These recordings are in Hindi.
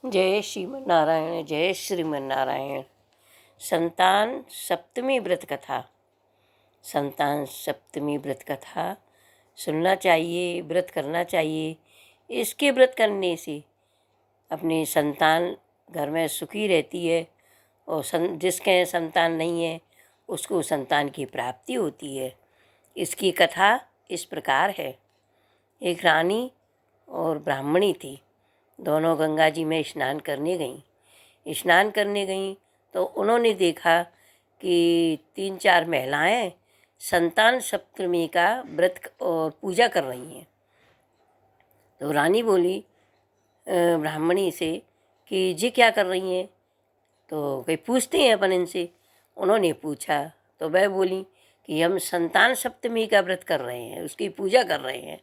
जय श्रीमन्नारायण, जय श्रीमन्नारायण। संतान सप्तमी व्रत कथा। संतान सप्तमी व्रत कथा सुनना चाहिए, व्रत करना चाहिए। इसके व्रत करने से अपनी संतान घर में सुखी रहती है और जिसके संतान नहीं है उसको संतान की प्राप्ति होती है। इसकी कथा इस प्रकार है। एक रानी और ब्राह्मणी थी। दोनों गंगा जी में स्नान करने गईं तो उन्होंने देखा कि 3-4 महिलाएं संतान सप्तमी का व्रत और पूजा कर रही हैं। तो रानी बोली ब्राह्मणी से कि जी क्या कर रही हैं, तो कहीं पूछते हैं अपन इनसे। उन्होंने पूछा तो वह बोली कि हम संतान सप्तमी का व्रत कर रहे हैं, उसकी पूजा कर रहे हैं।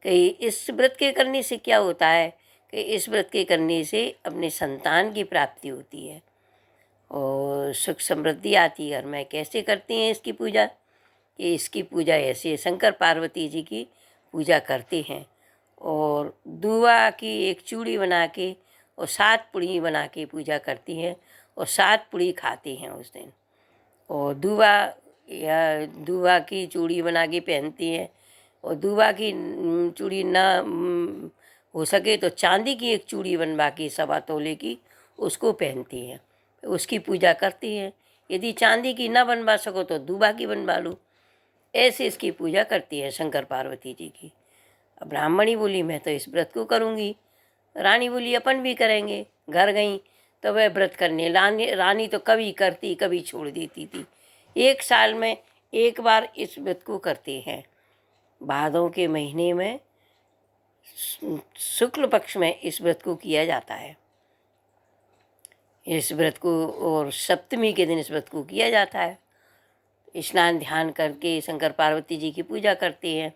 कि इस व्रत के करने से क्या होता है कि इस व्रत के करने से अपने संतान की प्राप्ति होती है और सुख समृद्धि आती है घर में। कैसे करते हैं इसकी पूजा? कि इसकी पूजा ऐसे शंकर पार्वती जी की पूजा करते हैं और दूवा की एक चूड़ी बना के और 7 पुड़ी बना के पूजा करती हैं और 7 पुड़ी खाते हैं उस दिन। और दूवा की चूड़ी बना के पहनती हैं और दूबा की चूड़ी ना हो सके तो चांदी की एक चूड़ी बनवा के 1.25 तोले की उसको पहनती हैं, उसकी पूजा करती हैं। यदि चांदी की ना बनवा सको तो दूबा की बनवा लो। ऐसे इसकी पूजा करती है शंकर पार्वती जी की। अब ब्राह्मणी बोली मैं तो इस व्रत को करूँगी। रानी बोली अपन भी करेंगे। घर गई तो वह व्रत करने रानी तो कभी करती कभी छोड़ देती थी। 1 साल में एक बार इस व्रत को करते हैं। भादों के महीने में शुक्ल पक्ष में इस व्रत को किया जाता है। इस व्रत को और सप्तमी के दिन इस व्रत को किया जाता है। स्नान ध्यान करके शंकर पार्वती जी की पूजा करते हैं।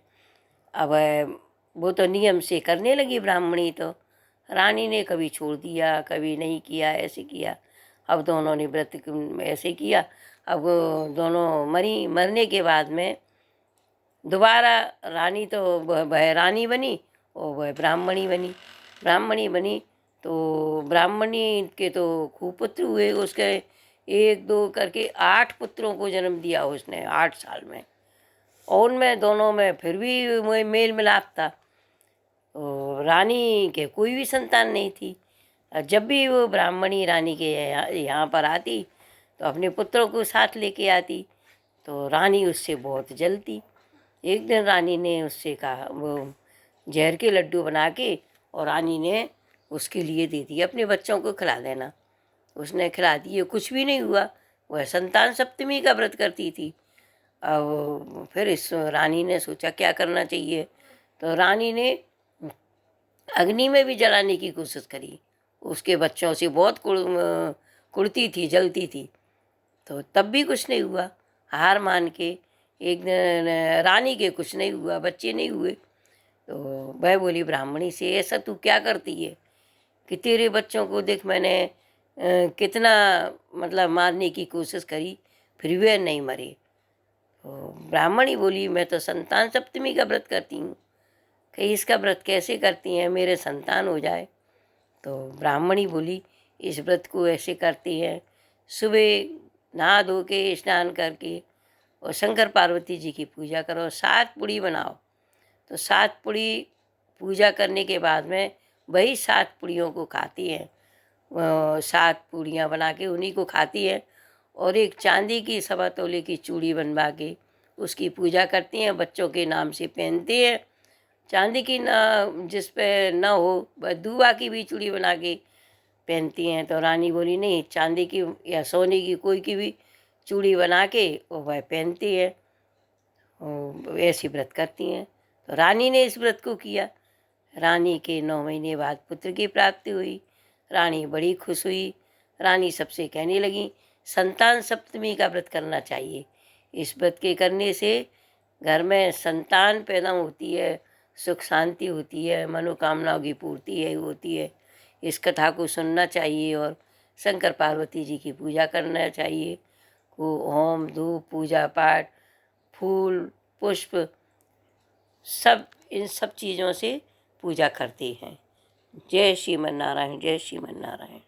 अब वो तो नियम से करने लगी ब्राह्मणी, तो रानी ने कभी छोड़ दिया कभी नहीं किया, ऐसे किया। अब दोनों ने व्रत ऐसे किया। अब दोनों मरने के बाद में दोबारा रानी तो वह रानी बनी और वह ब्राह्मणी बनी तो ब्राह्मणी के तो खूब पुत्र हुए। उसके 1-2 करके 8 पुत्रों को जन्म दिया उसने 8 साल में। और उनमें दोनों में फिर भी मेल मिलाप था। तो रानी के कोई भी संतान नहीं थी। जब भी वो ब्राह्मणी रानी के यहाँ पर आती तो अपने पुत्रों को साथ लेके आती। तो रानी उससे बहुत जलती। एक दिन रानी ने उससे कहा, वो जहर के लड्डू बना के और रानी ने उसके लिए दे दिए, अपने बच्चों को खिला देना। उसने खिला दिए, कुछ भी नहीं हुआ। वह संतान सप्तमी का व्रत करती थी। अब फिर इस रानी ने सोचा क्या करना चाहिए, तो रानी ने अग्नि में भी जलाने की कोशिश करी। उसके बच्चों से बहुत कुड़ती थी, जलती थी, तो तब भी कुछ नहीं हुआ। हार मान के एक दिन रानी के कुछ नहीं हुआ, बच्चे नहीं हुए। तो वह बोली ब्राह्मणी से ऐसा तू क्या करती है कि तेरे बच्चों को देख मैंने कितना मतलब मारने की कोशिश करी फिर वे नहीं मरे। तो ब्राह्मणी बोली मैं तो संतान सप्तमी का व्रत करती हूँ। कि इसका व्रत कैसे करती हैं, मेरे संतान हो जाए। तो ब्राह्मणी बोली इस व्रत को ऐसे करती हैं, सुबह नहा धो के स्नान करके और शंकर पार्वती जी की पूजा करो, 7 पुड़ी बनाओ। तो 7 पुड़ी पूजा करने के बाद में वही 7 पुड़ियों को खाती हैं। 7 पूड़ियाँ बना के उन्हीं को खाती है और एक चांदी की 1.25 तोले की चूड़ी बनवा के उसकी पूजा करती हैं, बच्चों के नाम से पहनती हैं। चांदी की ना जिस पे ना हो वह दूबा की भी चूड़ी बना के पहनती हैं। तो रानी बोली नहीं, चांदी की या सोने की कोई की भी चूड़ी बना के और वह पहनती है, ऐसी व्रत करती हैं। तो रानी ने इस व्रत को किया। रानी के 9 महीने बाद पुत्र की प्राप्ति हुई। रानी बड़ी खुश हुई। रानी सबसे कहने लगी संतान सप्तमी का व्रत करना चाहिए। इस व्रत के करने से घर में संतान पैदा होती है, सुख शांति होती है, मनोकामनाओं की पूर्ति होती है। इस कथा को सुनना चाहिए और शंकर पार्वती जी की पूजा करना चाहिए। को होम धूप पूजा पाठ फूल पुष्प सब इन सब चीज़ों से पूजा करते हैं। जय श्रीमन नारायण, जय श्रीमन नारायण।